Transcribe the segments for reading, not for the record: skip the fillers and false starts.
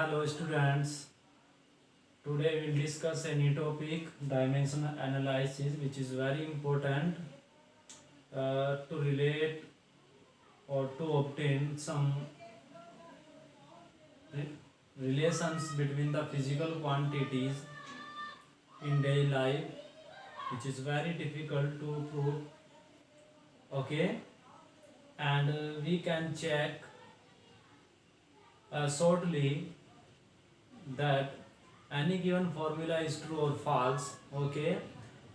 Hello students. Today we will discuss a new topic, dimensional analysis, which is very important to relate or to obtain some re- relations between the physical quantities in daily life, which is very difficult to prove. Okay, and we can check shortly that any given formula is true or false. Okay,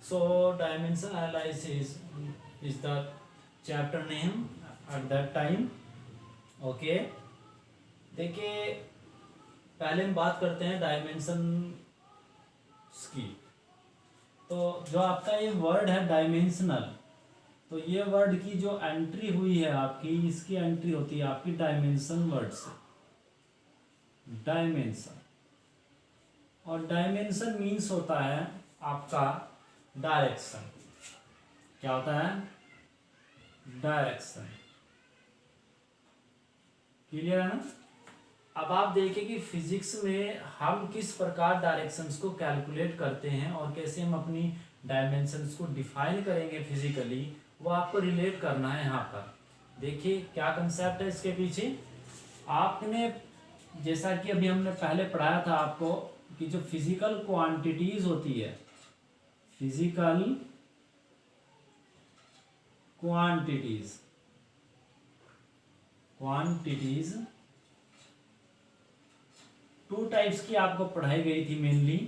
so dimension analysis is the chapter name at that time. Okay, देखिए पहले हम बात करते हैं dimension की। तो जो आपका ये वर्ड है डायमेंशनल, तो ये वर्ड की जो एंट्री हुई है आपकी, इसकी एंट्री होती है आपकी डायमेंशन वर्ड से। डायमेंशन और डायमेंशन मीन्स होता है आपका डायरेक्शन। क्या होता है? डायरेक्शन। क्लियर है ना? अब आप देखिए कि फिजिक्स में हम किस प्रकार डायरेक्शंस को कैलकुलेट करते हैं और कैसे हम अपनी डायमेंशंस को डिफाइन करेंगे फिजिकली, वो आपको रिलेट करना है यहाँ पर। देखिए क्या कंसेप्ट है इसके पीछे। आपने जैसा कि अभी हमने पहले पढ़ाया था आपको कि जो फिजिकल क्वांटिटीज होती है, फिजिकल क्वांटिटीज टू टाइप्स की आपको पढ़ाई गई थी मेनली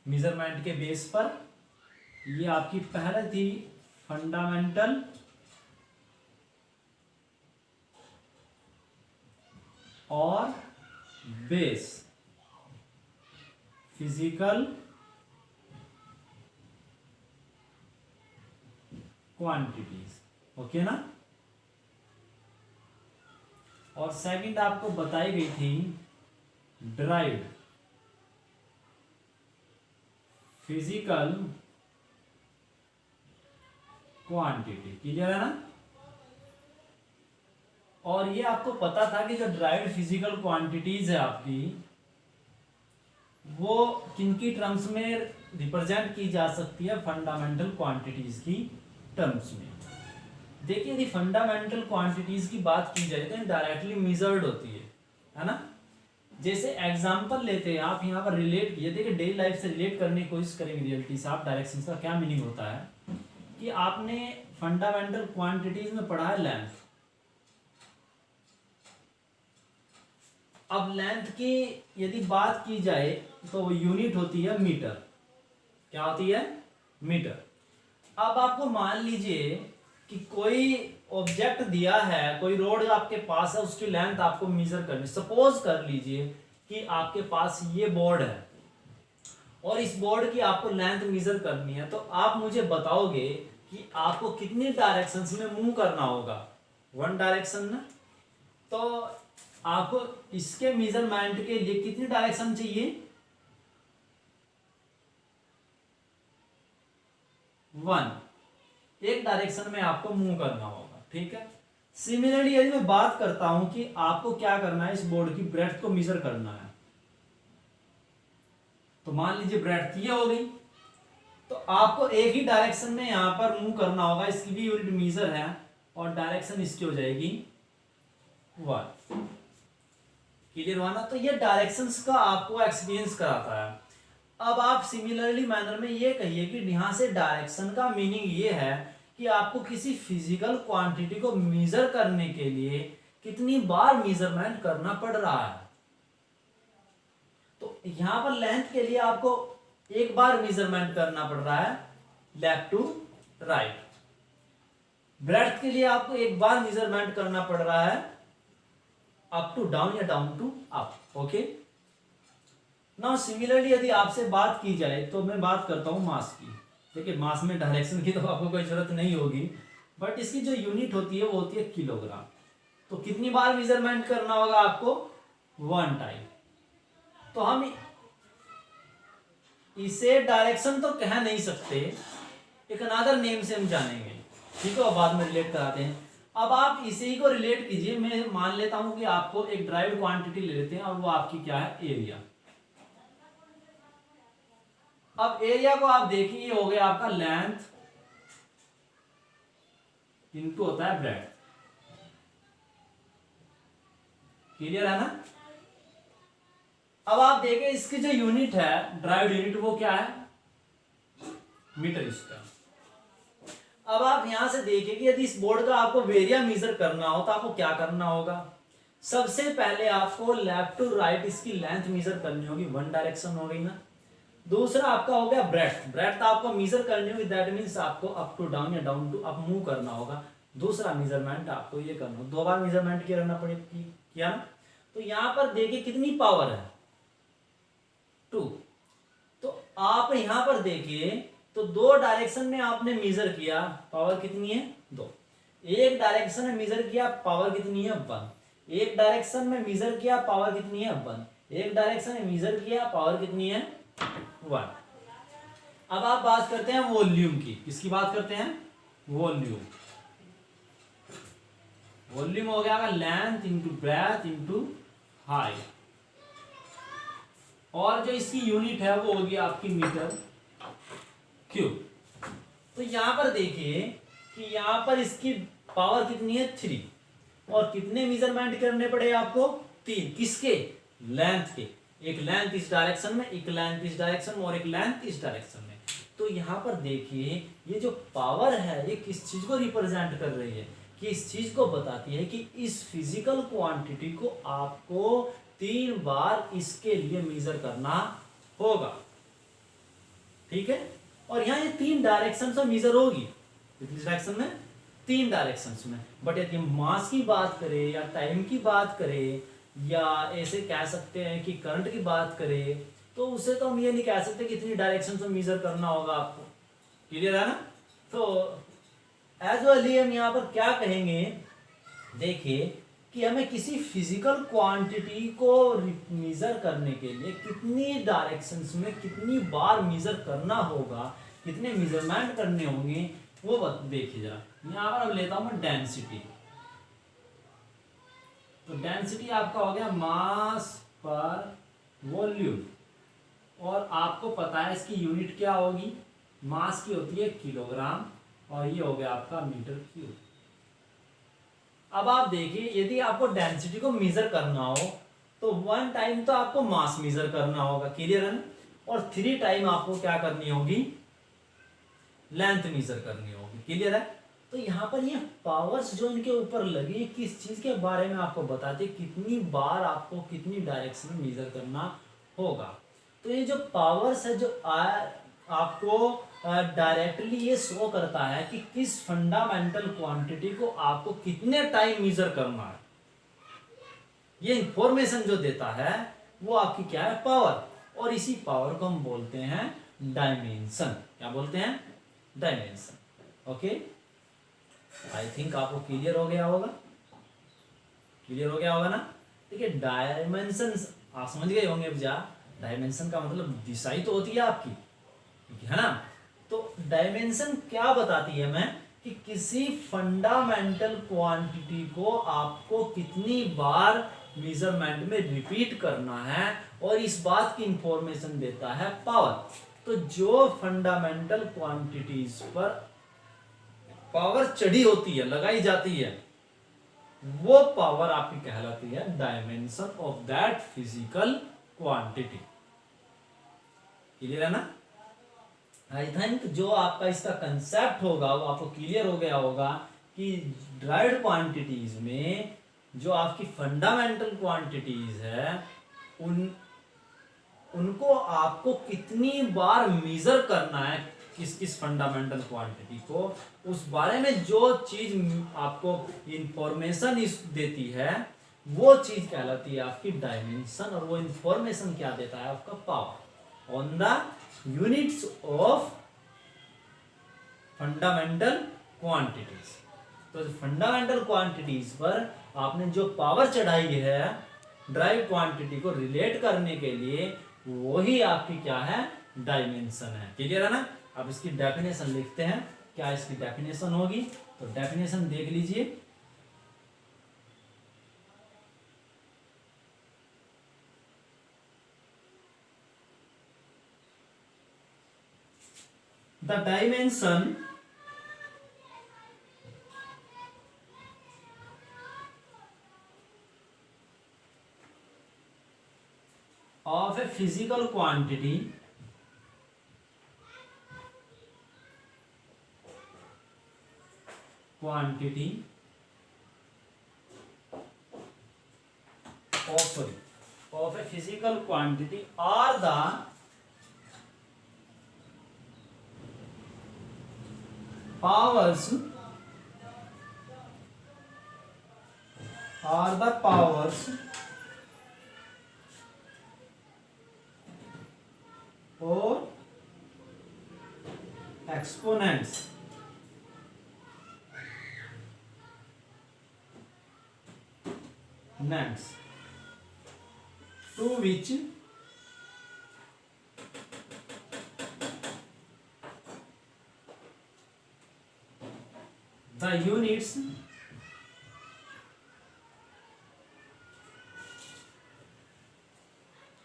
मेजरमेंट के बेस पर। ये आपकी पहले थी फंडामेंटल और बेस फिजिकल क्वांटिटीज। ओके ना? और सेकंड आपको बताई गई थी ड्राइव्ड फिजिकल क्वांटिटी। क्लियर है ना? और ये आपको पता था कि जो ड्राइव्ड फिजिकल क्वांटिटीज है आपकी, वो किनकी टर्म्स में रिप्रेजेंट की जा सकती है? फंडामेंटल क्वांटिटीज की टर्म्स में। देखिए यदि फंडामेंटल क्वांटिटीज की बात की जाए तो डायरेक्टली मेजर्ड होती है ना? जैसे एग्जांपल लेते हैं, आप यहाँ पर रिलेट किए, देखिए डेली लाइफ से रिलेट करने की कोशिश करेंगे रियलिटी से। आप डायरेक्शंस का क्या मीनिंग होता है कि आपने फंडामेंटल क्वांटिटीज में पढ़ा है लेंथ। अब लेंथ की यदि बात की जाए तो वो यूनिट होती है मीटर। क्या होती है? मीटर। अब आपको मान लीजिए कि कोई ऑब्जेक्ट दिया है, कोई रोड आपके पास है, उसकी लेंथ आपको मेजर करनी। सपोज कर लीजिए कि आपके पास ये बोर्ड है और इस बोर्ड की आपको लेंथ मेजर करनी है, तो आप मुझे बताओगे कि आपको कितनी डायरेक्शंस में मूव करना होगा? वन डायरेक्शन में। तो आपको इसके मेजरमेंट के लिए कितनी डायरेक्शन चाहिए? वन। एक डायरेक्शन में आपको मूव करना होगा। ठीक है। सिमिलरली यदि मैं बात करता हूं कि आपको क्या करना है, इस बोर्ड की ब्रेड्थ को मेजर करना है, तो मान लीजिए ब्रेड्थ ये हो गई, तो आपको एक ही डायरेक्शन में यहां पर मूव करना होगा। इसकी भी यूनिट मीजर है और डायरेक्शन इसकी हो जाएगी वन। क्लियर हुआ ना? तो ये डायरेक्शंस का आपको एक्सपीरियंस कराता है। अब आप सिमिलरली मैनर में ये कहिए कि यहां से डायरेक्शन का मीनिंग ये है कि आपको किसी फिजिकल क्वांटिटी को मेजर करने के लिए कितनी बार मेजरमेंट करना पड़ रहा है। तो यहां पर लेंथ के लिए आपको एक बार मेजरमेंट करना पड़ रहा है, लेफ्ट टू राइट। ब्रेड्थ के लिए आपको एक बार मेजरमेंट करना पड़ रहा है, अप टू डाउन या down to up. Okay now similarly यदि आपसे बात की जाए तो मैं बात करता हूं मास की। देखिए मास में डायरेक्शन की तो आपको कोई जरूरत नहीं होगी, बट इसकी जो यूनिट होती है वो होती है किलोग्राम। तो कितनी बार मेजरमेंट करना होगा आपको? One time. तो हम इसे डायरेक्शन तो कह नहीं सकते, एक अनदर नेम से हम जानेंगे। ठीक है, बाद में रिलेट कराते हैं। अब आप इसी को रिलेट कीजिए, मैं मान लेता हूं कि आपको एक ड्राइव्ड क्वांटिटी ले लेते हैं और वो आपकी क्या है, एरिया। अब एरिया को आप देखिए, ये हो गया आपका लेंथ इनटू होता है ब्रेड। क्लियर है ना? अब आप देखें इसकी जो यूनिट है, ड्राइव्ड यूनिट, वो क्या है, मीटर स्क्वायर। अब आप यहां से देखिए कि यदि इस बोर्ड का आपको एरिया मेजर करना हो तो आपको क्या करना होगा। सबसे पहले आपको लेफ्ट टू राइट इसकी लेंथ मेजर करनी होगी, वन डायरेक्शन हो गई ना। दूसरा आपका हो गया ब्रेड्थ, ब्रेड्थ आपको मेजर करनी होगी, दैट मींस आपको अप टू डाउन या डाउन टू अप मूव करना होगा। दूसरा मेजरमेंट आपको ये करना होगा, 2 बार मेजरमेंट करना पड़ेगा, किया ना। तो यहां पर देखिए कितनी पावर है, 2। तो आप यहां पर देखिए तो 2 डायरेक्शन में आपने मेजर किया, पावर कितनी है, 2। एक डायरेक्शन में मेजर किया, पावर कितनी है, 1। एक डायरेक्शन में मेजर किया, पावर कितनी है, 1। एक डायरेक्शन में मेजर किया, पावर कितनी है, 1। अब आप बात करते हैं वॉल्यूम की। किसकी बात करते हैं, वॉल्यूम। वॉल्यूम हो गया length into breadth into height, और जो इसकी यूनिट है वो होगी आपकी मीटर क्यूब। तो यहां पर देखिए कि यहां पर इसकी पावर कितनी है, 3, और कितने मेजरमेंट करने पड़े आपको, 3। किसके, लेंथ के। एक लेंथ इस डायरेक्शन में, एक लेंथ इस डायरेक्शन में, और एक लेंथ इस डायरेक्शन में। तो यहां पर देखिए ये जो पावर है ये किस चीज को रिप्रेजेंट कर रही है, कि इस चीज को बताती है कि इस फिजिकल क्वांटिटी को आपको 3 बार इसके लिए मेजर करना होगा। ठीक है, और यहां ये 3 डायरेक्शन में मेजर होगी, किस डायरेक्शन में, 3 डायरेक्शंस में। बट यदि मास की बात करें या टाइम की बात करें या ऐसे कह सकते हैं कि करंट की बात करें, तो उससे तो हम ये नहीं कह सकते कितनी डायरेक्शन में मेजर करना होगा आपको। क्लियर है ना? तो एज वेल हम यहाँ पर क्या कहेंगे, देखिए कि हमें किसी फिजिकल क्वांटिटी को मेजर करने के लिए कितनी डायरेक्शंस में कितनी बार मेजर करना होगा, कितने मेजरमेंट करने होंगे, वो देखिए जरा। यहां पर हम लेता हूं मैं डेंसिटी। तो डेंसिटी आपका हो गया मास पर वॉल्यूम, और आपको पता है इसकी यूनिट क्या होगी, मास की होती है किलोग्राम, और ये हो गया आपका मीटर क्यूब। अब आप देखिए यदि आपको डेंसिटी को मेजर करना हो तो 1 टाइम तो आपको मास मेजर करना होगा, क्लियर है ना, और 3 टाइम आपको क्या करनी होगी, लेंथ मेजर करनी होगी। क्लियर है? तो यहाँ पर ये पावर्स जो इनके ऊपर लगी किस चीज के बारे में आपको बताते, कितनी बार आपको कितनी डायरेक्शन में मेजर करना होगा। तो ये जो पावर्स है जो आपको डायरेक्टली ये शो करता है कि किस फंडामेंटल क्वांटिटी को आपको कितने टाइम मेजर करना है। ये इंफॉर्मेशन जो देता है वो आपकी क्या है, पावर, और इसी पावर को हम बोलते हैं डायमेंशन। क्या बोलते हैं, डायमेंशन। ओके, आई थिंक आपको क्लियर हो गया होगा, क्लियर हो गया होगा ना। देखिए डायमेंशन आप समझ गए होंगे। अब जा डायमेंशन का मतलब दिशा ही तो होती है आपकी, है ना। तो डायमेंशन क्या बताती है हमें, कि किसी फंडामेंटल क्वांटिटी को आपको कितनी बार मेजरमेंट में रिपीट करना है, और इस बात की इंफॉर्मेशन देता है पावर। तो जो फंडामेंटल क्वांटिटीज पर पावर चढ़ी होती है, लगाई जाती है, वो पावर आपकी कहलाती है dimension of that physical quantity. Clear है ना? आई थिंक जो आपका इसका कंसेप्ट होगा वो आपको क्लियर हो गया होगा कि ड्राइव्ड क्वांटिटीज में जो आपकी फंडामेंटल क्वांटिटीज है उनको आपको कितनी बार मेजर करना है, किस किस फंडामेंटल क्वांटिटी को, उस बारे में जो चीज आपको इंफॉर्मेशन देती है वो चीज कहलाती है आपकी डायमेंशन। और वो इंफॉर्मेशन क्या देता है, आपका power on the units of fundamental quantities. तो फंडामेंटल क्वांटिटीज पर आपने जो पावर चढ़ाई है ड्राइव क्वांटिटी को रिलेट करने के लिए, वही आपकी क्या है, डायमेंशन है। क्लियर है ना? अब इसकी डेफिनेशन लिखते हैं। क्या इसकी डेफिनेशन होगी, तो डेफिनेशन देख लीजिए। The dimension of a physical quantity of a physical quantity are the powers or exponents to which the units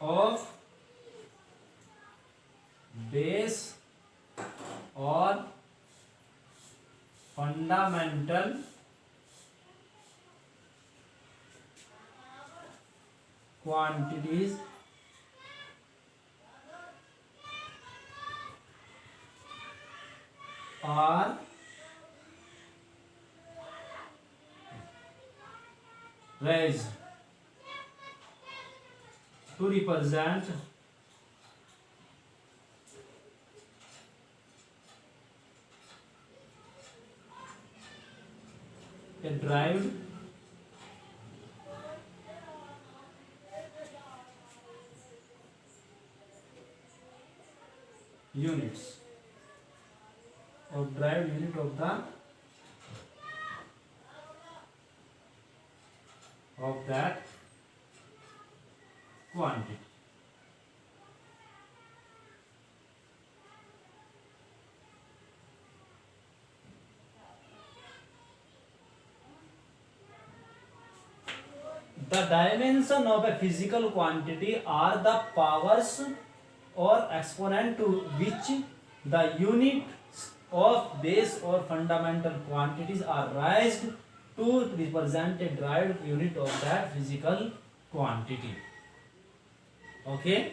of base or fundamental quantities are raised to represent a derived units or derived unit of that quantity. The dimension of a physical quantity are the powers or exponent to which the units of base or fundamental quantities are raised to represent a derived unit of that physical quantity. Okay,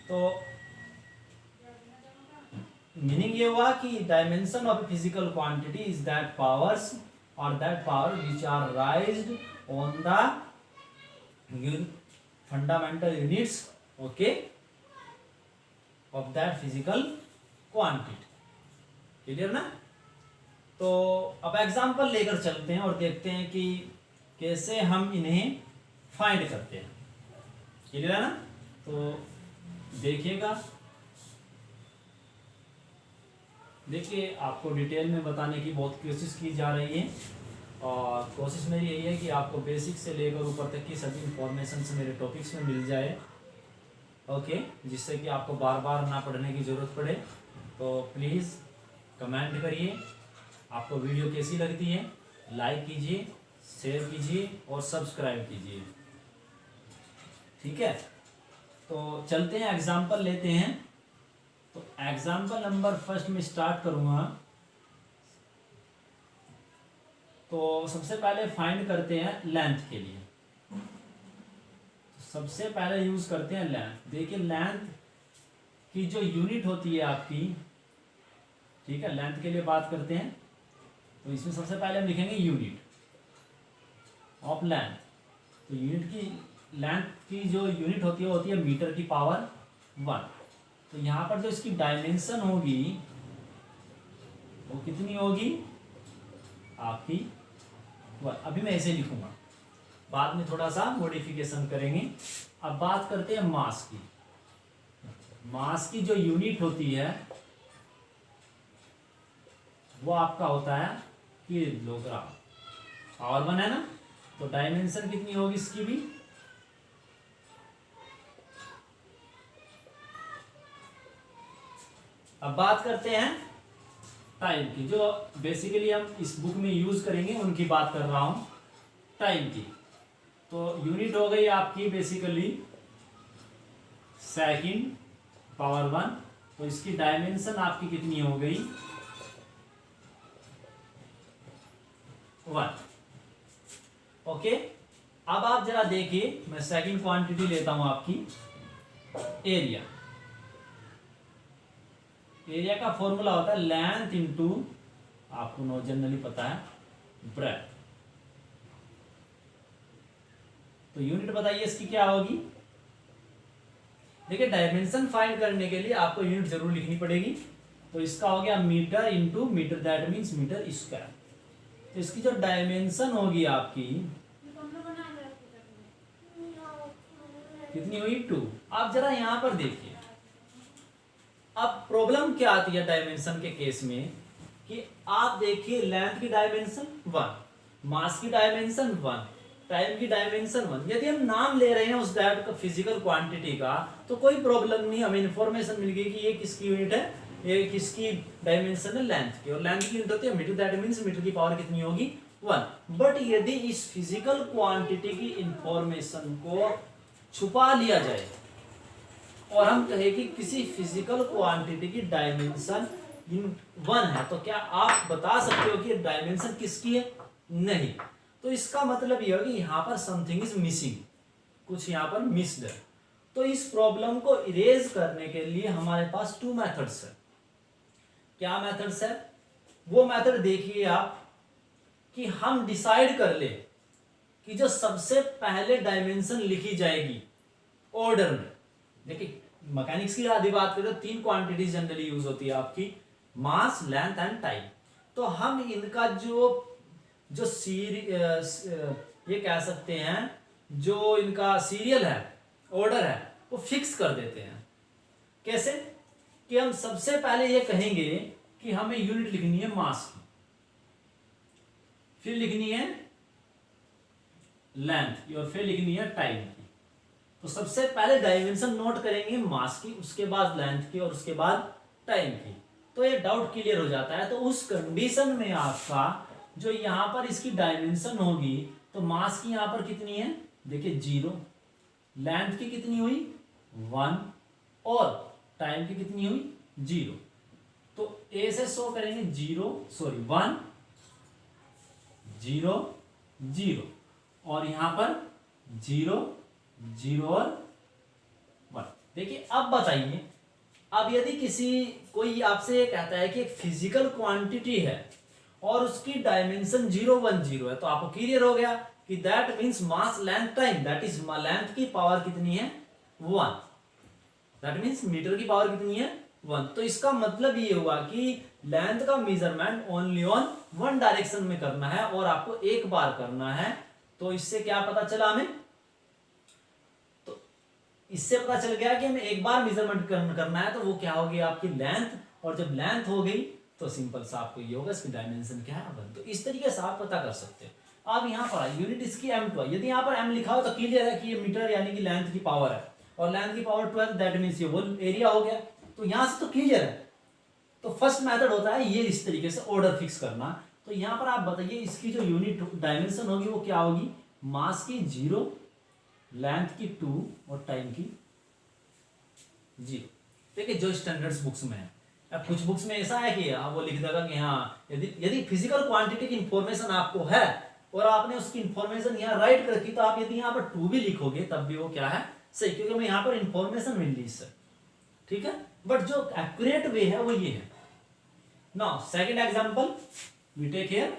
तो meaning ये हुआ कि dimension of physical quantity is that powers और that power which are raised on the fundamental units, okay, of that physical quantity. Clear ना? तो अब example लेकर चलते हैं और देखते हैं कि कैसे हम इन्हें फाइंड करते हैं. क्लियर है ना? तो देखिएगा, देखिए आपको डिटेल में बताने की बहुत कोशिश की जा रही है और कोशिश मेरी यही है कि आपको बेसिक से लेकर ऊपर तक की सभी इंफॉर्मेशन से मेरे टॉपिक्स में मिल जाए. ओके, जिससे कि आपको बार बार ना पढ़ने की ज़रूरत पड़े. तो प्लीज़ कमेंट करिए आपको वीडियो कैसी लगती है, लाइक कीजिए, शेयर कीजिए और सब्सक्राइब कीजिए. ठीक है, तो चलते हैं एग्जाम्पल लेते हैं. तो एग्जाम्पल नंबर फर्स्ट में स्टार्ट करूँगा. तो सबसे पहले फाइंड करते हैं लेंथ के लिए. सबसे पहले यूज करते हैं लेंथ. देखिए लेंथ की जो यूनिट होती है आपकी, ठीक है, लेंथ के लिए बात करते हैं. तो इसमें सबसे पहले हम लिखेंगे यूनिट ऑफ लेंथ. तो यूनिट की लेंथ की जो यूनिट होती है मीटर की पावर 1. तो यहाँ पर जो इसकी डायमेंशन होगी वो कितनी होगी आपकी 1. अभी मैं ऐसे लिखूंगा, बाद में थोड़ा सा मॉडिफिकेशन करेंगे. अब बात करते हैं मास की. मास की जो यूनिट होती है वो आपका होता है किलोग्राम. पावर 1 है ना, तो डायमेंशन कितनी होगी इसकी भी. अब बात करते हैं टाइम की. जो बेसिकली हम इस बुक में यूज करेंगे उनकी बात कर रहा हूं, टाइम की. तो यूनिट हो गई आपकी बेसिकली सेकंड पावर 1. तो इसकी डायमेंशन आपकी कितनी हो गई 1। ओके, अब आप जरा देखिए, मैं सेकंड क्वांटिटी लेता हूं आपकी एरिया। एरिया का फॉर्मूला होता है लेंथ इंटू, आपको नो जनरली पता है, ब्रेथ। तो यूनिट बताइए इसकी क्या होगी। देखिए डायमेंशन फाइंड करने के लिए आपको यूनिट जरूर लिखनी पड़ेगी। तो इसका हो गया metre into metre, that means metre square. तो इसकी जो डायमेंशन होगी आपकी कितनी हुई 2। आप जरा यहां पर देखिए, अब प्रॉब्लम क्या आती है डायमेंशन के केस में कि आप देखिए लेंथ की डायमेंशन 1, मास की डायमेंशन 1, टाइम की डायमेंशन 1। यदि हम नाम ले रहे हैं उस दैट का फिजिकल क्वांटिटी का तो कोई प्रॉब्लम नहीं, हमें इंफॉर्मेशन मिल गई कि ये किसकी यूनिट है, ये किसकी डायमेंशन है, लेंथ की। और लेंथ की यूनिट होती है मीटर, दैट मींस मीटर की पावर कितनी होगी 1। बट यदि इस फिजिकल क्वांटिटी की इंफॉर्मेशन को छुपा लिया जाए और हम कहें कि किसी फिजिकल क्वांटिटी की डायमेंशन 1 है, तो क्या आप बता सकते हो कि डायमेंशन किसकी है? नहीं। तो इसका मतलब यह है कि यहां पर समथिंग इज मिसिंग, कुछ यहां पर मिस्ड है। तो इस प्रॉब्लम को इरेज करने के लिए हमारे पास 2 मेथड्स है। क्या मेथड्स है? वो मेथड देखिए आप कि हम डिसाइड कर ले कि जो सबसे पहले डायमेंशन लिखी जाएगी ऑर्डर में। देखिए मैकेनिक्स की आधी बात करें तो 3 क्वांटिटीज जनरली यूज होती है आपकी, मास, लेंथ एंड टाइम। तो हम इनका जो जो ये कह सकते हैं जो इनका सीरियल है, ऑर्डर है, वो फिक्स कर देते हैं। कैसे? कि हम सबसे पहले ये कहेंगे कि हमें यूनिट लिखनी है मास की, फिर लिखनी है लेंथ की, और फिर लिखनी है टाइम की। तो सबसे पहले डायमेंशन नोट करेंगे मास की, उसके बाद लेंथ की, और उसके बाद टाइम की। तो ये डाउट क्लियर हो जाता है। तो उस कंडीशन में आपका जो यहां पर इसकी डायमेंशन होगी, तो मास की यहां पर कितनी है, देखिए 0, लेंथ की कितनी हुई 1, और टाइम की कितनी हुई 0। तो ए से शो करेंगे 1 0 0, और यहां पर 0 0 और 1। देखिए अब बताइए, अब यदि कोई आपसे ये कहता है कि एक फिजिकल क्वांटिटी है और उसकी डायमेंशन 0 1 0 है, तो आपको क्लियर हो गया कि that means mass length time, that is length की पावर कितनी है 1, दैट मींस मीटर की पावर कितनी है 1। तो इसका मतलब ये हुआ कि लेंथ का मेजरमेंट ओनली ऑन 1 डायरेक्शन में करना है और आपको एक बार करना है। तो इससे क्या पता चला हमें, तो इससे पता चल गया कि हमें एक बार मेजरमेंट करना है, तो वो क्या होगी आपकी लेंथ। और जब लेंथ हो गई तो सिंपल सा आपको ये होगा इसकी डायमेंशन क्या है 1। तो इस तरीके से आप पता कर सकते हो। अब यहाँ पर यूनिट इसकी m2 है, यदि यहाँ पर m लिखा हो तो क्लियर है कि ये मीटर यानी कि लेंथ की पावर है, और लेंथ की पावर 12, दैट मींस ये होल एरिया हो गया। तो यहां से तो क्लियर है। तो फर्स्ट मेथड होता है ये इस तरीके से ऑर्डर फिक्स करना। तो यहां पर आप बताइए इसकी जो यूनिट डायमेंशन होगी वो क्या होगी, मास की 0, लेंथ की 2 और टाइम की 0। देखिए जो स्टैंडर्ड्स बुक्स में है। अब कुछ बुक्स में ऐसा है कि वो लिख देगा कि हाँ यदि फिजिकल क्वांटिटी की इंफॉर्मेशन आपको है और आपने उसकी इंफॉर्मेशन यहाँ राइट कर रखी, तो आप यदि यहाँ पर 2 भी लिखोगे तब भी वो क्या है सही, क्योंकि हमें यहाँ पर इंफॉर्मेशन मिल रही है। ठीक है, बट जो एक्यूरेट वे है वो ये है। Now second example we take here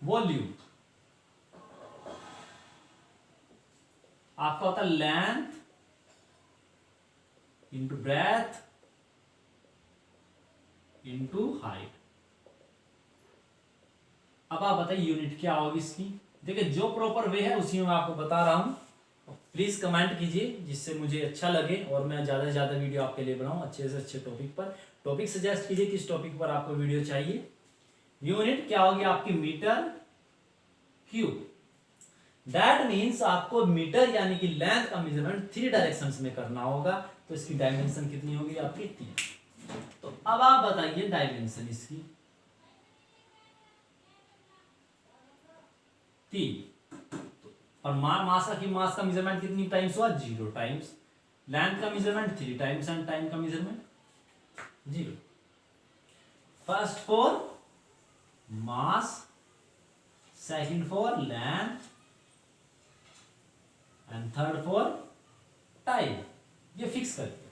volume. आपका होता है length into breadth into height. अब आप बताइए यूनिट क्या होगी इसकी। देखिए जो प्रॉपर वे है उसी में मैं आपको बता रहा हूं। प्लीज कमेंट कीजिए जिससे मुझे अच्छा लगे और मैं ज्यादा से ज्यादा वीडियो आपके लिए बनाऊं अच्छे से अच्छे टॉपिक पर। टॉपिक सजेस्ट कीजिए किस टॉपिक पर आपको वीडियो चाहिए। यूनिट क्या होगी आपकी मीटर क्यूब। दैट मीन्स आपको मीटर यानी कि लेंथ का मेजरमेंट 3 डायरेक्शंस में करना होगा। तो इसकी डायमेंशन कितनी होगी आपकी 3। तो अब आप बताइए डायमेंशन इसकी 3। और मास का मेजरमेंट कितनी टाइम्स हुआ 0 टाइम्स। लेंथ का मेजरमेंट 3 टाइम्स एंड टाइम का measurement 0। First for mass, second for length and third for time. ये फिक्स कर दिया।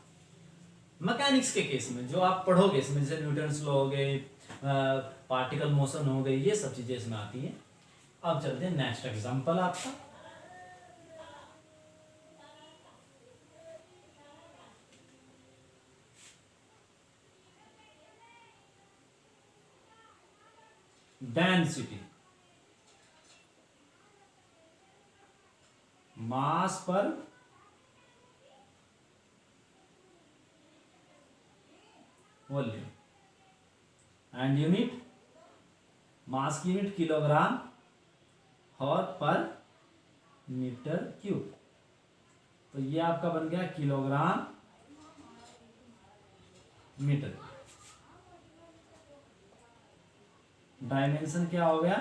मैकेनिक्स के केस में जो आप पढ़ोगे इसमें, जैसे न्यूटन्स लॉ हो गए, पार्टिकल मोशन हो गई, ये सब चीजें इसमें आती हैं। अब चलते हैं नेक्स्ट एग्जांपल आपका। डेंसिटी, मास पर वॉल्यूम एंड यूनिट, मास की यूनिट किलोग्राम और पर मीटर क्यूब। तो ये आपका बन गया किलोग्राम मीटर। डायमेंशन क्या हो गया,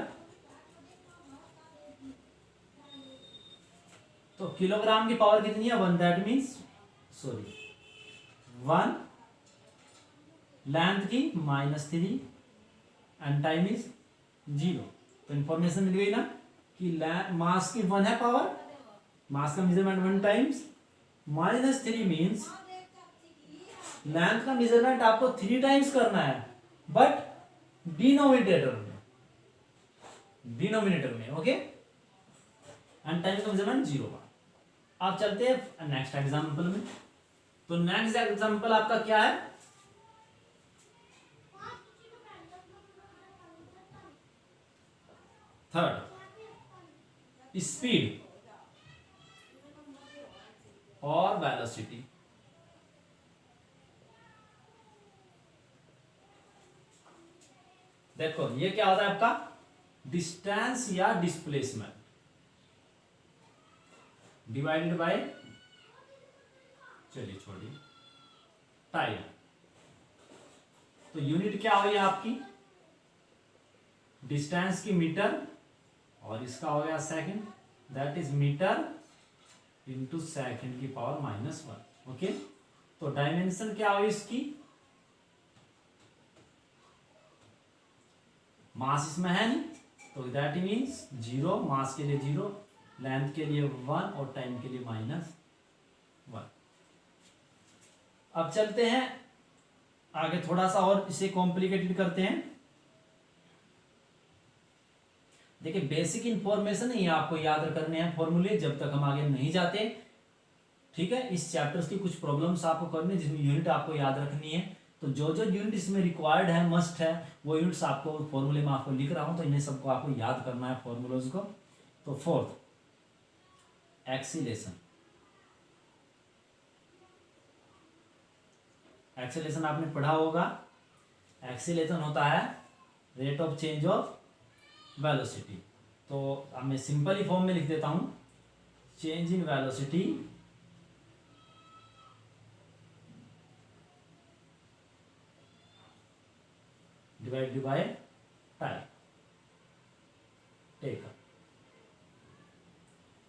तो किलोग्राम की पावर कितनी है 1, दैट मीन्स 1। लेंथ की -3 एंड टाइम इज 0। तो इंफॉर्मेशन मिल गई ना कि मास की 1 है पावर, मास का मेजरमेंट 1 टाइम्स, -3 मीन्स लेंथ का मेजरमेंट आपको 3 टाइम्स करना है, बट डिनोमिनेटर में, ओके। एंड टाइम का मेजरमेंट 0। आप चलते हैं नेक्स्ट एग्जांपल में। तो नेक्स्ट एग्जांपल आपका क्या है, थर्ड, स्पीड और वेलोसिटी। देखो ये क्या होता है आपका, डिस्टेंस या डिस्प्लेसमेंट डिवाइडेड बाय, चलिए छोड़िए, टाइम। तो यूनिट क्या हुई आपकी, डिस्टेंस की मीटर और इसका हो गया second, that is metre into second की पावर -1, ओके। तो डायमेंशन क्या हुई इसकी, मास इसमें है नहीं, तो दैट मीन्स 0, मास के लिए 0, लेंथ के लिए 1 और टाइम के लिए -1। अब चलते हैं आगे, थोड़ा सा और इसे कॉम्प्लिकेटेड करते हैं। देखिए बेसिक इंफॉर्मेशन ही आपको याद करने हैं फॉर्मूले, जब तक हम आगे नहीं जाते, ठीक है। इस चैप्टर्स की कुछ प्रॉब्लम्स आपको करनी है जिसमें यूनिट आपको याद रखनी है। तो जो जो यूनिट इसमें रिक्वायर्ड है, मस्ट है, वो यूनिट्स आपको फॉर्मूले में आपको लिख रहा हूं, तो इन्हें सबको आपको याद करना है फॉर्मूलोज को। तो फोर्थ, एक्सीलेशन। एक्सीलेशन आपने पढ़ा होगा, एक्सीलेशन होता है rate of change of velocity. तो अब मैं सिंपल ही फॉर्म में लिख देता हूं, change in velocity divided by time taken,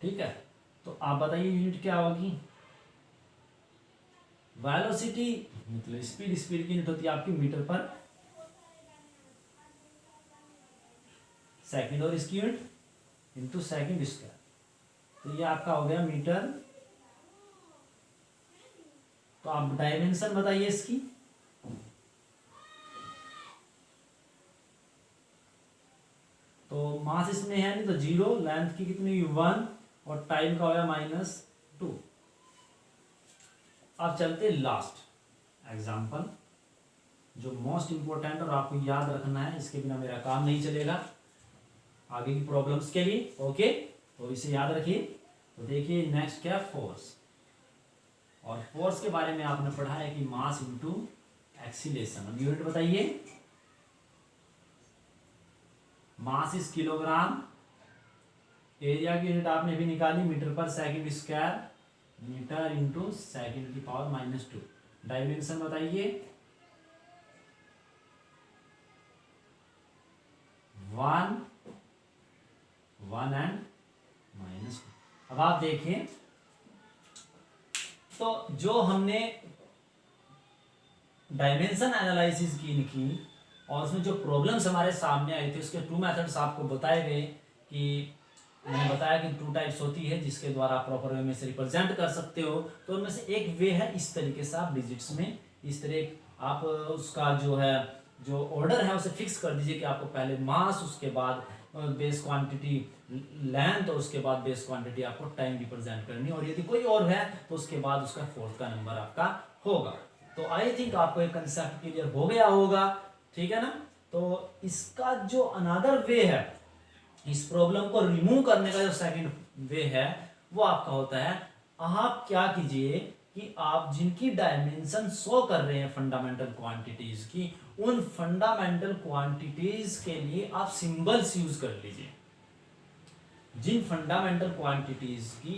ठीक है। तो आप बताइए यूनिट क्या होगी, वेलोसिटी मतलब स्पीड, स्पीड की यूनिट होती है आपकी मीटर पर सेकंड, और इसकी यूनिट इंटू सेकंड स्क्वायर। तो ये आपका हो गया मीटर। तो आप डायमेंशन बताइए इसकी, तो मास इसमें है नहीं तो 0, लेंथ की कितनी 1 और टाइम का हो गया -2। अब चलते लास्ट एग्जांपल, जो मोस्ट इंपोर्टेंट और आपको याद रखना है, इसके बिना मेरा काम नहीं चलेगा आगे की प्रॉब्लम्स के लिए, ओके। तो इसे याद रखिए। तो देखिए नेक्स्ट क्या, फोर्स। और फोर्स के बारे में आपने पढ़ा है कि मास इंटू एक्सीलेशन। अब यूनिट बताइए, मास इज किलोग्राम, एरिया की यूनिट आपने भी निकाली मीटर पर second square, metre into second की पावर -2। डायमेंशन बताइए, 1 एंड -2। अब आप देखिए, तो तो जो हमने डायमेंशन एनालिसिस की और उसमें जो प्रॉब्लम्स हमारे सामने आई थी उसके 2 मेथड्स आपको बताए गए कि मैंने बताया कि 2 टाइप्स होती है जिसके द्वारा आप प्रॉपर वे में से रिप्रेजेंट कर सकते हो। तो उनमें से एक वे है इस तरीके से आप डिजिट्स में इस तरह आप उसका जो है जो ऑर्डर है उसे फिक्स कर दीजिए कि आपको पहले मास, उसके बाद बेस क्वांटिटी लेंथ और उसके बाद बेस क्वांटिटी आपको टाइम रिप्रेजेंट करनी, और यदि कोई और है तो उसके बाद उसका फोर्थ का नंबर आपका होगा। तो आई थिंक आपको एक कंसेप्ट क्लियर हो गया होगा, ठीक है ना। तो इसका जो अनदर वे है इस प्रॉब्लम को रिमूव करने का, जो सेकंड वे है वो आपका होता है, आप क्या कीजिए कि आप जिनकी डायमेंशन शो कर रहे हैं फंडामेंटल क्वांटिटीज की, उन फंडामेंटल क्वांटिटीज के लिए आप सिंबल्स यूज कर लीजिए। जिन फंडामेंटल क्वांटिटीज की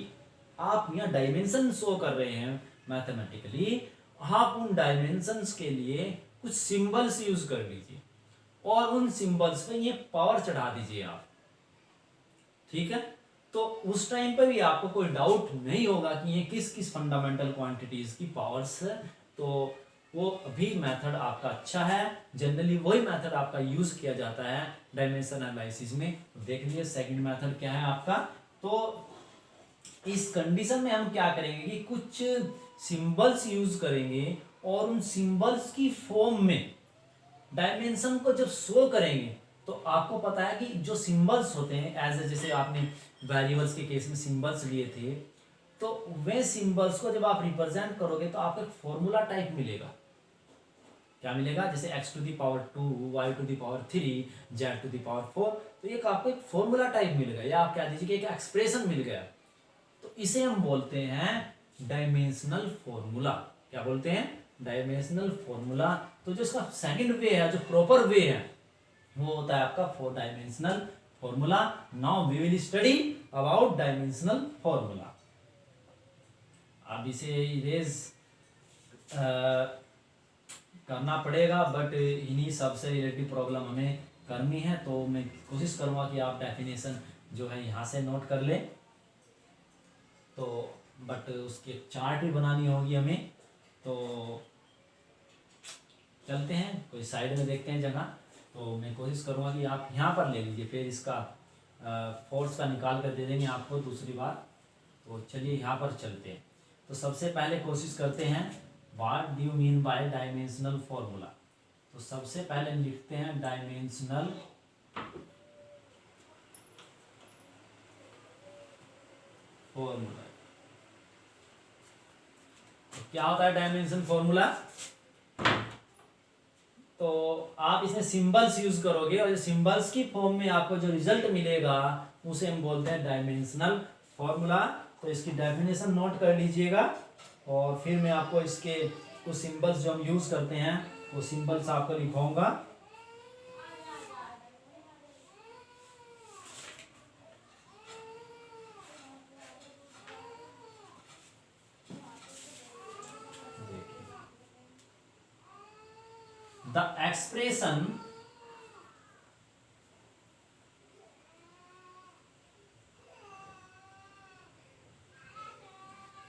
आप यहाँ डायमेंशन शो कर रहे हैं मैथमेटिकली, आप उन डायमेंशंस के लिए कुछ सिंबल्स यूज कर लीजिए और उन सिंबल्स पे ये पावर चढ़ा दीजिए आप, ठीक है। तो उस टाइम पे भी आपको कोई डाउट नहीं होगा कि ये किस किस फंडामेंटल क्वांटिटीज की पावर्स है। तो वो भी मेथड आपका अच्छा है, जनरली वही मेथड आपका यूज किया जाता है डायमेंशन एनालिसिस में। तो देख लीजिए सेकंड मेथड क्या है आपका। तो इस कंडीशन में हम क्या करेंगे कि कुछ सिंबल्स यूज करेंगे और उन सिंबल्स की फॉर्म में डायमेंशन को जब शो करेंगे तो आपको पता है कि जो सिंबल्स होते हैं एज ए, जैसे आपने वेरिएबल्स के केस में सिंबल्स लिए थे, तो वे सिंबल्स को जब आप रिप्रेजेंट करोगे तो आपको एक फॉर्मूला टाइप मिलेगा। क्या मिलेगा? जैसे x to the power 2, y to the power 3, z to the power 4, तो ये आपको एक फॉर्मूला टाइप मिल गया, या आप कह दीजिए कि एक एक्सप्रेशन मिल गया। तो इसे हम बोलते हैं डायमेंशनल फॉर्मूला। क्या बोलते हैं? Dimensional formula. तो जो इसका सेकंड वे है, जो प्रॉपर वे है, वो होता है आपका 4 dimensional formula. Now we will study about dimensional formula. अब इसे इरेज करना पड़ेगा, बट इन्हीं सबसे रिलेटेड प्रॉब्लम हमें करनी है, तो मैं कोशिश करूंगा कि आप डेफिनेशन जो है यहाँ से नोट कर लें। तो बट उसकी एक चार्ट भी बनानी होगी हमें, तो चलते हैं कोई साइड में देखते हैं जगह। तो मैं कोशिश करूंगा कि आप यहाँ पर ले लीजिए, फिर इसका फोर्स का निकाल कर दे देंगे आपको दूसरी बार। तो चलिए यहाँ पर चलते हैं। तो सबसे पहले कोशिश करते हैं, what do you mean by dimensional formula. तो सबसे पहले लिखते हैं डायमेंशनल फॉर्मूला। तो क्या होता है डायमेंशन फॉर्मूला? तो आप इसमें सिंबल्स यूज करोगे और सिंबल्स की फॉर्म में आपको जो रिजल्ट मिलेगा उसे हम बोलते हैं डायमेंशनल फॉर्मूला। तो इसकी डेफिनेशन नोट कर लीजिएगा और फिर मैं आपको इसके कुछ सिंबल्स जो हम यूज करते हैं वो सिंबल्स आपको लिखवाऊंगा।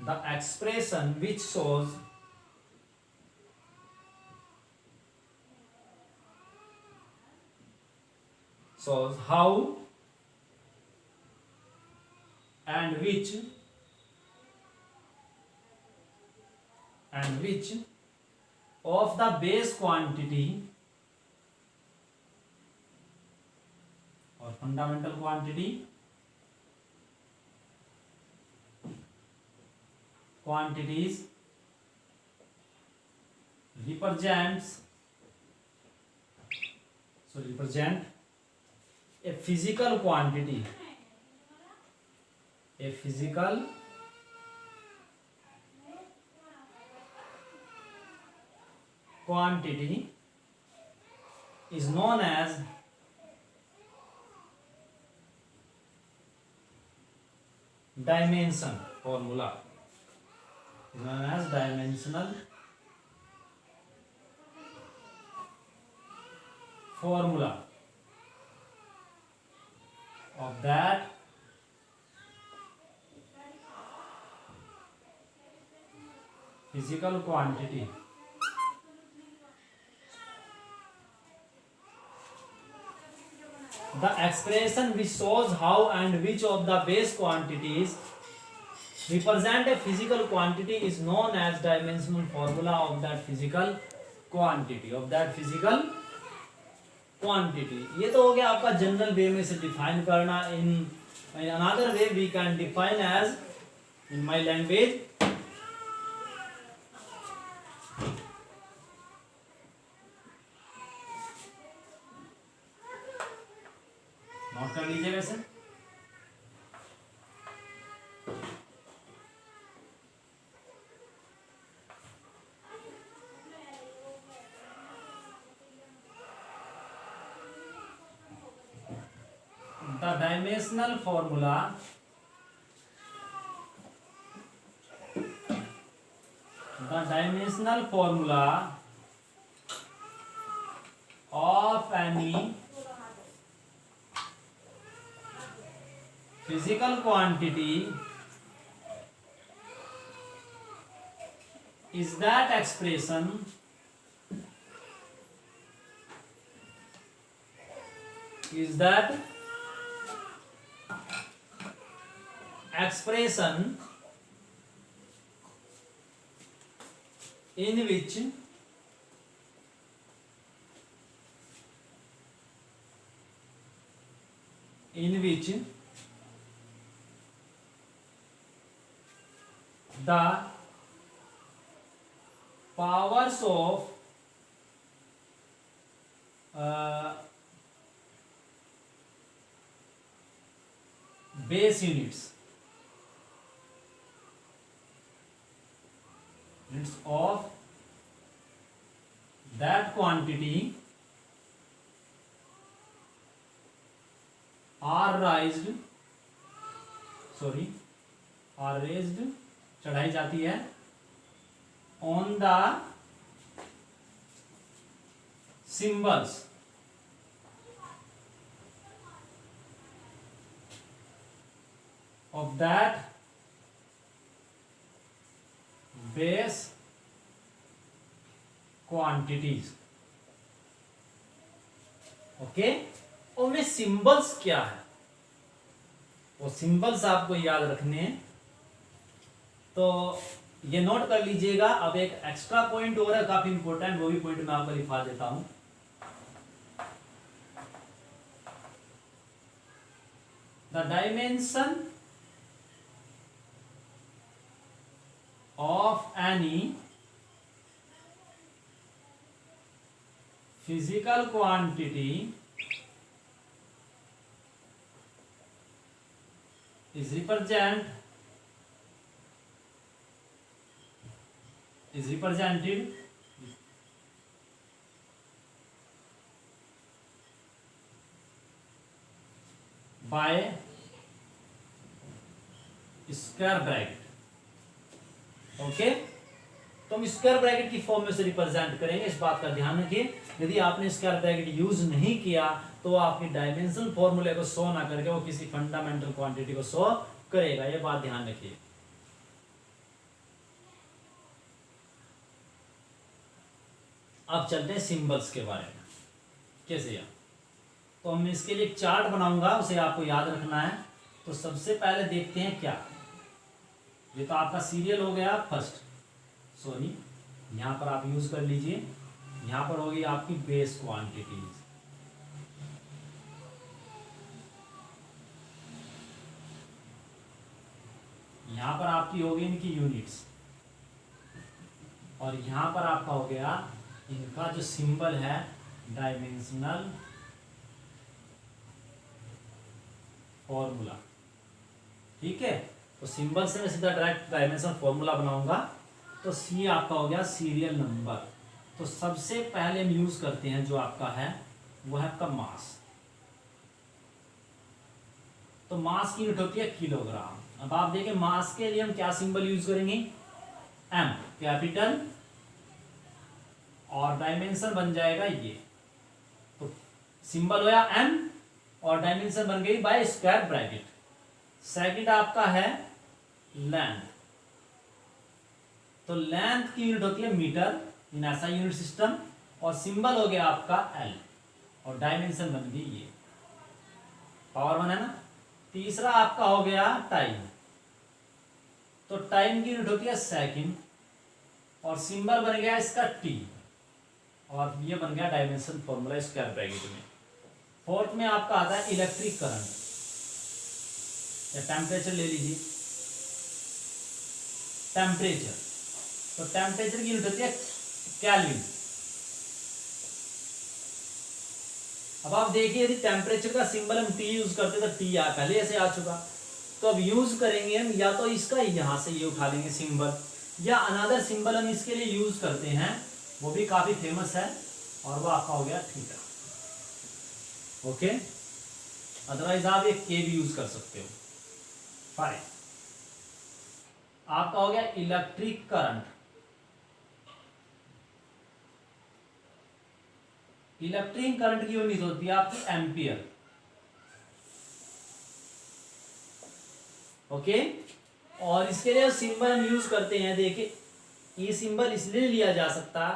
The expression which shows how and which of the base quantity or fundamental quantities represent a physical quantity, is known as dimension formula, is known as dimensional formula of that physical quantity. The expression which shows how and which of the base quantities represent a physical quantity is known as dimensional formula of that physical quantity. ये तो हो गया आपका general वे में से define करना. In another way we can define as in my language. Note कर लीजिए वैसे. The dimensional formula of any physical quantity is that expression in which the powers of base units of that quantity are raised चढ़ाई जाती है on the symbols of that base quantities. Okay. उनमें symbols क्या है, वो symbols आपको याद रखने हैं. तो ये नोट कर लीजिएगा. अब एक एक्स्ट्रा पॉइंट और है काफी इंपॉर्टेंट, वो भी पॉइंट मैं आपको लिखवा देता हूं. The dimension of any physical quantity is represented by square bracket. Okay. तो हम स्क्वायर ब्रैकेट की फॉर्म में से रिप्रेजेंट करेंगे. इस बात का ध्यान रखिए. यदि आपने स्क्वायर ब्रैकेट यूज नहीं किया तो आपकी डायमेंशनल फॉर्मूले को शो ना करके वो किसी फंडामेंटल क्वांटिटी को शो करेगा. ये बात ध्यान रखिए. अब चलते हैं सिंबल्स के बारे में. कैसे यार, तो हम इसके लिए एक चार्ट बनाऊंगा, उसे आपको याद रखना है. तो सबसे पहले देखते हैं क्या. ये तो आपका सीरियल हो गया फर्स्ट. यहां पर आप यूज कर लीजिए. यहां पर होगी आपकी बेस क्वांटिटीज. यहां पर आपकी होगी इनकी यूनिट्स. और यहां पर आपका हो गया इनका जो सिंबल है डायमेंशनल फॉर्मूला. ठीक है. तो सिंबल से मैं सीधा डायरेक्ट डायमेंशनल फॉर्मूला बनाऊंगा. तो सी आपका हो गया सीरियल नंबर. तो सबसे पहले हम यूज करते हैं जो आपका है वो है आपका मास. तो मास की यूनिट होती है किलोग्राम. अब आप देखें मास के लिए हम क्या सिंबल यूज करेंगे, एम कैपिटल, और डायमेंशन बन जाएगा ये. तो सिंबल होया एम और डायमेंशन बन गई बाय स्क्वायर ब्रैकेट. सेकंड आपका है लेंथ. तो लेंथ की यूनिट होती है मीटर इन ऐसा यूनिट सिस्टम, और सिंबल हो गया आपका एल, और डायमेंशन बन गई ये, पावर 1 है ना। तीसरा आपका हो गया टाइम, तो टाइम की यूनिट होती है सेकंड, और सिंबल बन गया इसका टी, और ये बन गया डायमेंशन फॉर्मूला स्क्वायर ब्रैकेट में। फोर्थ में आपका आता है इलेक्ट्रिक करंट, या टेम्परेचर ले लीजिए, टेम्परेचर, तो टेम्परेचर की यूनिट होती है केल्विन। अब आप देखिए यदि टेम्परेचर का सिंबल हम टी यूज करते तो टी पहले ऐसे आ चुका, तो अब यूज करेंगे हम या तो इसका यहां से ये उठा लेंगे सिंबल, या अनदर सिंबल हम इसके लिए यूज करते हैं, वो भी काफी फेमस है, और वो आपका हो गया थीटा। ओके, अदरवाइज आप एक के भी यूज कर सकते हो। 5 आपका हो गया इलेक्ट्रिक करंट। इलेक्ट्रिक करंट की यूनिट होती है आपकी एम्पियर। ओके, और इसके लिए सिंबल हम यूज करते हैं, देखिए ये सिंबल इसलिए लिया जा सकता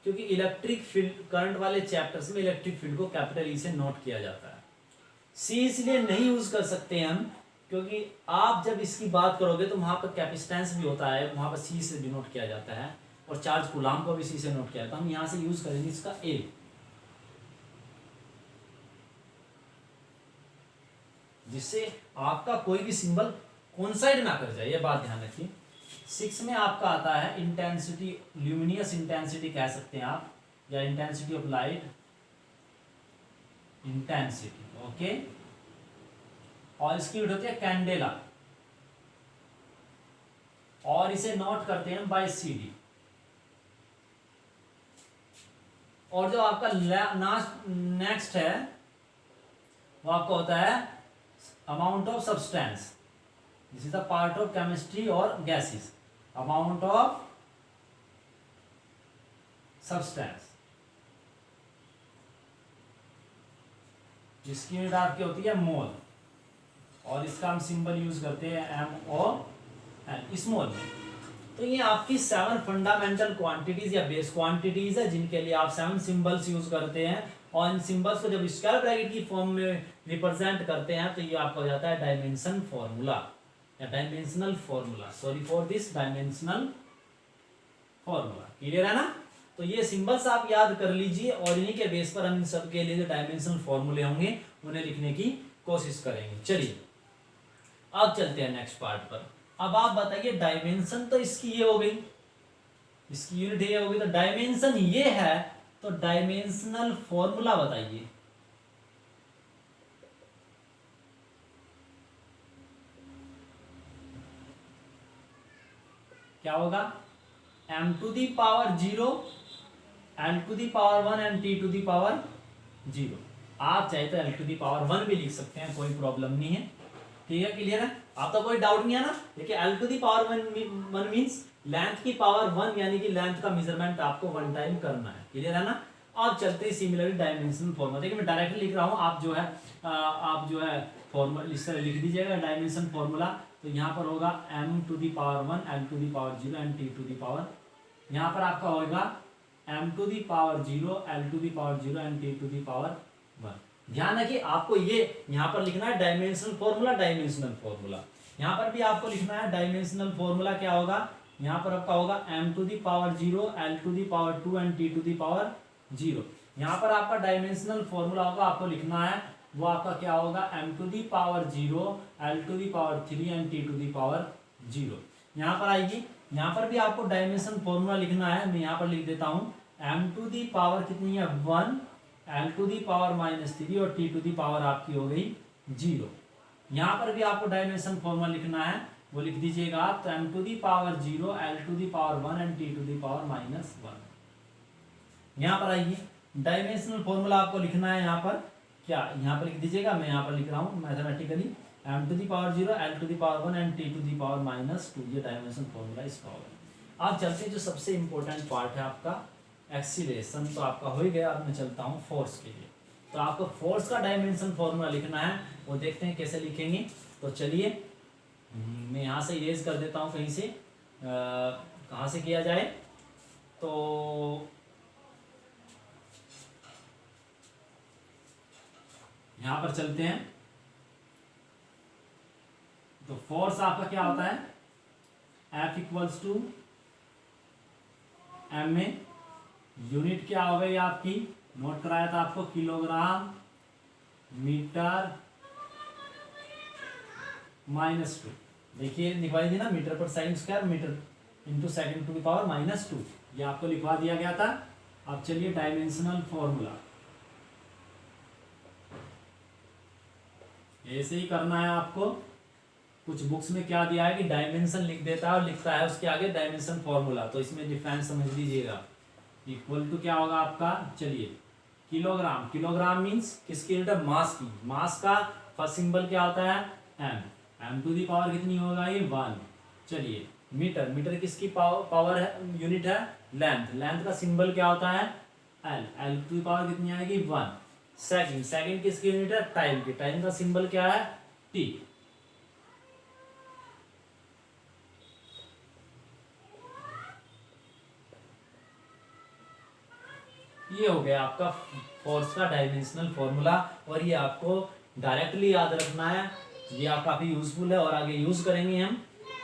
क्योंकि इलेक्ट्रिक फील्ड करंट वाले चैप्टर्स में इलेक्ट्रिक फील्ड को कैपिटल ई से नोट किया जाता है। सी इसलिए नहीं यूज कर सकते हम क्योंकि आप जब इसकी बात करोगे तो वहां पर कैपेसिटेंस भी होता है, वहां पर सी से डिनोट किया जाता है, और चार्ज कूलाम को भी सी से नोट किया जाता है। हम यहां से यूज करेंगे इसका ए, जिससे आपका कोई भी सिंबल कोइंसाइड ना कर जाए, ये बात ध्यान रखिए। 6 में आपका आता है इंटेंसिटी, ल्यूमिनियस इंटेंसिटी कह सकते हैं आप, या intensity of light, intensity. Okay, और इसकी यूनिट होती है कैंडेला, और इसे नोट करते हैं बाय सी डी। और जो आपका नेक्स्ट है वो आपका होता है amount of substance, this is the part of chemistry और गैसेस, अमाउंट ऑफ सब्सटेंस, जिसकी यूनिट आपकी होती है मोल, और इसका हम सिंबल यूज करते हैं MOL स्मॉल में। तो ये आपकी 7 फंडामेंटल क्वांटिटीज या बेस क्वांटिटीज है जिनके लिए आप 7 सिंबल्स यूज करते हैं, और इन सिंबल्स को जब स्क्वायर ब्रैकेट की फॉर्म में रिप्रेजेंट करते हैं तो ये आपका हो जाता है डायमेंशन फॉर्मूला या dimensional formula, sorry for this, dimensional formula. Clear है ना। तो ये सिंबल्स आप याद कर लीजिए, और इन्हीं के बेस पर हम इन सब के लिए जो डायमेंशनल फॉर्मूले होंगे उन्हें लिखने की कोशिश करेंगे। चलिए अब चलते हैं नेक्स्ट पार्ट पर। अब आप बताइए डायमेंशन तो इसकी ये हो गई, इसकी यूनिट ये हो गई, तो डायमेंशन ये है, तो डायमेंशनल फॉर्मूला बताइए। क्या होगा? m to the power 0, l to the power 1 and t to the power 0। आप चाहे तो l टू दी पावर 1 भी लिख सकते हैं, कोई प्रॉब्लम नहीं है। ठीक है, क्लियर है, आपका कोई डाउट नहीं है ना। देखिए l to the power 1 means length की पावर 1, यानी कि लेंथ का मेजरमेंट आपको 1 टाइम करना है। क्लियर है ना। अब चलते हैं सिमिलरली डायमेंशनल फॉर्मूला। देखिए मैं डायरेक्टली लिख रहा हूँ, आप जो है फॉर्मूला इस तरह लिख दीजिएगा डायमेंशन फॉर्मूला। तो यहाँ पर होगा m to the power 1, l to the power 0 and t to the power, यहाँ पर आपका होगा m to the power 0, l to the power 0 and t to the power 1। ध्यान रखिए आपको ये यहाँ पर लिखना है डायमेंशनल फॉर्मूला, डायमेंशनल फॉर्मूला। यहाँ पर भी आपको लिखना है डायमेंशनल फॉर्मूला। क्या होगा? यहाँ पर आपका होगा m to the power 0, l to the power 2 and t to the power 0। यहाँ पर आपका डायमेंशनल फॉर्मूला होगा, आपको लिखना है वो आपका क्या होगा? m to the power 0, l to the power 3 and t to the power 0। यहाँ पर आएगी, यहाँ पर भी आपको डायमेंशन फॉर्मूला लिखना है। मैं यहाँ पर लिख देता हूँ m टू दी पावर कितनी है 1, l टू दी पावर -3 और t टू दी पावर आपकी हो गई 0। यहाँ पर भी आपको डायमेंशन फॉर्मूला लिखना है, वो लिख दीजिएगा आप। तो m to the power 0, l to the power 1 and t to the power -1। यहाँ पर आइए डायमेंशनल फॉर्मूला आपको लिखना है। यहाँ पर क्या, यहाँ पर लिख दीजिएगा, मैं यहाँ पर लिख रहा हूँ mathematically m to the power 0, l to the power 1 and t to the power -2, ये डायमेंशन फॉर्मूला इसका होगा। आप चलते हैं जो सबसे इंपॉर्टेंट पार्ट है आपका एक्सीलरेशन, तो आपका हो ही गया। अब मैं चलता हूँ फोर्स के लिए। तो आपको फोर्स का डायमेंशन फॉर्मूला लिखना है, वो देखते हैं कैसे लिखेंगे। तो चलिए मैं यहाँ से इरेज कर देता हूँ कहीं से कहाँ से किया जाए, तो यहां पर चलते हैं। तो फोर्स आपका क्या होता है, F इक्वल्स टू एम में, यूनिट क्या हो गई आपकी, नोट कराया था आपको, किलोग्राम मीटर -2। देखिए लिखवाई थी ना, मीटर पर second square metre into second to the power -2, ये आपको लिखवा दिया गया था। अब चलिए डायमेंशनल फॉर्मूला, ऐसे ही करना है आपको। कुछ बुक्स में क्या दिया है कि डायमेंशन लिख देता है और लिखता है उसके आगे डायमेंशन फॉर्मूला, तो इसमें डिफरेंस समझ लीजिएगा। इक्वल टू क्या होगा आपका, चलिए किलोग्राम, किलोग्राम मीन्स किसकी यूनिट है, मास की। मास का फर्स्ट सिंबल क्या होता है, M, M to the power कितनी होगा ये 1। चलिए मीटर, मीटर किसकी पावर है, यूनिट है, लेंथ, लेंथ का सिंबल क्या होता है, L, L to the power कितनी आएगी 1। सेकंड, सेकंड किसकी यूनिट है, टाइम की, टाइम का सिंबल क्या है, टी। ये हो गया आपका फोर्स का डायमेंशनल फॉर्मूला, और ये आपको डायरेक्टली याद रखना है, ये आप काफी यूजफुल है और आगे यूज करेंगे हम।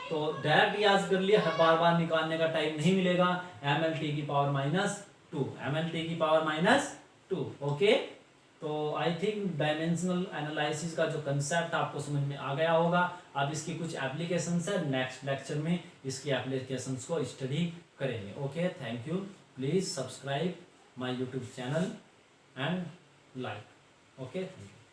तो डायरेक्ट याद कर लिए, बार बार निकालने का टाइम नहीं मिलेगा। mlt की पावर -2, mlt की पावर -2, ओके। तो आई थिंक डायमेंशनल एनालिसिस का जो कंसेप्ट आपको समझ में आ गया होगा। अब इसकी कुछ एप्लीकेशंस है, नेक्स्ट लेक्चर में इसकी एप्लीकेशंस को स्टडी करेंगे। Okay, thank you. Please subscribe my YouTube channel and like. Okay, thank you.